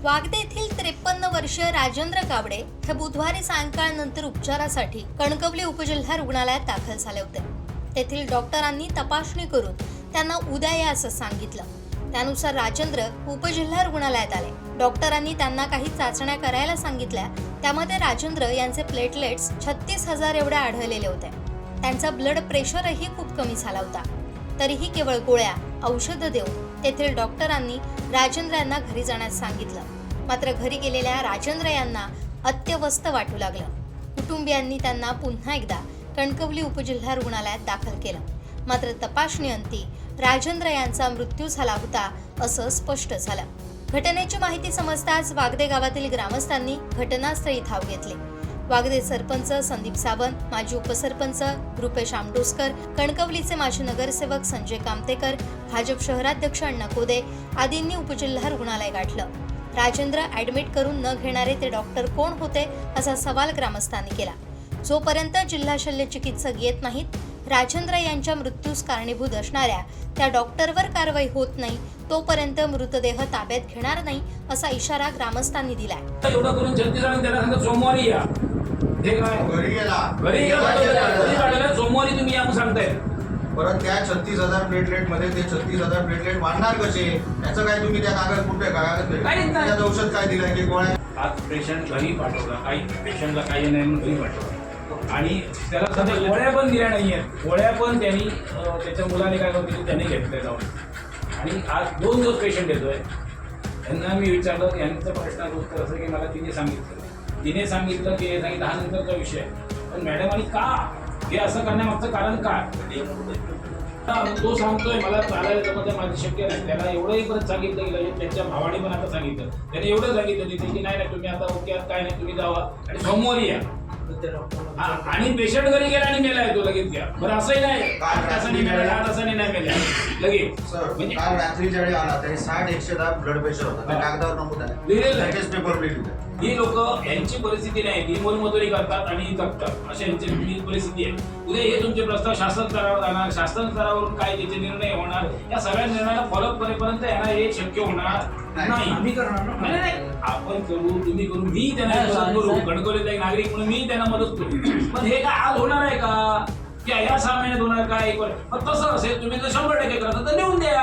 वागदे येथील 53 वर्षीय राजेंद्र कावडे हे बुधवारी सायंकाळनंतर उपचारासाठी कणकवली उपजिल्हा रुग्णालयात दाखल झाले होते. तेथील डॉक्टरांनी तपासणी करून त्यांना उद्या या असं सांगितलं. त्यानुसार राजेंद्र उपजिल्हा रुग्णालयात आले. डॉक्टरांनी त्यांना काही चाचण्या करायला सांगितल्या. त्यामध्ये राजेंद्र यांचे प्लेटलेट्स 36,000 एवढे आढळलेले होते. त्यांचा ब्लड प्रेशरही खूप कमी झाला होता. तरीही केवळ गोळ्या औषधं देऊन तेथील डॉक्टरांनी राजेंद्र यांना घरी जाण्यास सांगितलं. मात्र घरी गेलेल्या राजेंद्र यांना अत्यवस्थ वाटू लागलं. कुटुंबियांनी त्यांना पुन्हा एकदा कणकवली उपजिल्हा रुग्णालयात दाखल केलं. मात्र तपासणीअंती राजेंद्र यांचा मृत्यू झाला होता असं स्पष्ट झालं. घटनेची माहिती समजताच वागदे गावातील ग्रामस्थांनी घटनास्थळी धाव घेतली. वागदे सरपंच संदीप सावंत, माजी उपसरपंच रुपेश आमडोसकर, कणकवलीचे माजी नगरसेवक संजय कामतेकर, भाजप शहराध्यक्ष अण्णा कोदे आदींनी उपजिल्हा रुग्णालय गाठलं. राजेंद्र ऍडमिट करून न घेणारे ते डॉक्टर कोण होते असा सवाल ग्रामस्थांनी केला. जोपर्यंत जिल्हा शल्य चिकित्सक येत नाहीत, राजेंद्र यांच्या मृत्यूस कारणीभूत असणाऱ्या त्या डॉक्टरवर कारवाई होत नाही, तोपर्यंत मृतदेह ताब्यात घेणार नाही असा इशारा ग्रामस्थांनी दिलाय. एवढं करून जल्दी जाऊन त्याला सांगा सोमवारी या. हे काय घरी काढायला सोमवारी तुम्ही या सांगताय. परत त्या 36,000 प्लेटलेट मध्ये ते 36,000 प्लेटलेट वाढणार कसे? त्याचं काय तुम्ही त्या कागद कुठे त्यात औषध काय दिलंय की गोळ्या? आज पेशंट घरी पाठवला, काही पेशंटला काही नाही म्हणून घरी पाठवला आणि त्याला सध्या गोळ्या पण दिल्या नाहीये. गोळ्या पण त्यांनी त्याच्या मुलाने काय केली त्याने घेतल्या जाऊन आणि आज 2 दिवस पेशंट येतोय. त्यांना मी विचारलं यांचं प्रश्नाचं उत्तर असं की मला तिने सांगितलं की हे सांगितलं हा नंतरचा विषय. पण मॅडम आणि का हे असं करण्यामागचं कारण काय? तो सांगतोय मला चालायला जमत माझी शक्य नाही. त्याला एवढंही परत सांगितलं गेलं, त्यांच्या भावाने पण आता सांगितलं, त्याने एवढं सांगितलं तिथे की नाही तुम्ही आता ओके आहात काय नाही तुम्ही जावा आणि सोमवारी या. आणि पेशंट घरी गेला आणि मेला येतो लगेच घ्या. बरं असंही नाही 8 तासांनी मेला 8 तासांनी नाही मेला लगेच. म्हणजे काल रात्रीच्या वेळी आला तरी 60-110 ब्लड प्रेशर होता. त्या कागदावर नमूद आहे. ही लोक यांची परिस्थिती नाही, दिनभर मजुरी करतात आणि जगतात अशा यांची परिस्थिती आहे. उद्या हे तुमचे प्रस्ताव शासन स्तरावर जाणार, शासन स्तरावरून काय त्याचे निर्णय होणार, या सगळ्या निर्णयाला फरक पडेपर्यंत यांना हे शक्य होणार नाही. आम्ही करणार नाही, आपण करू, तुम्ही करू, मी त्यांना मदत करू, कणकवलीचा एक नागरिक म्हणून मी त्यांना मदत करू. पण हे काय आज होणार आहे का? की या 6 महिन्यात होणार का? 1 वर्ष? तसं असेल तुम्ही जर 100% करता तर लिहून द्या.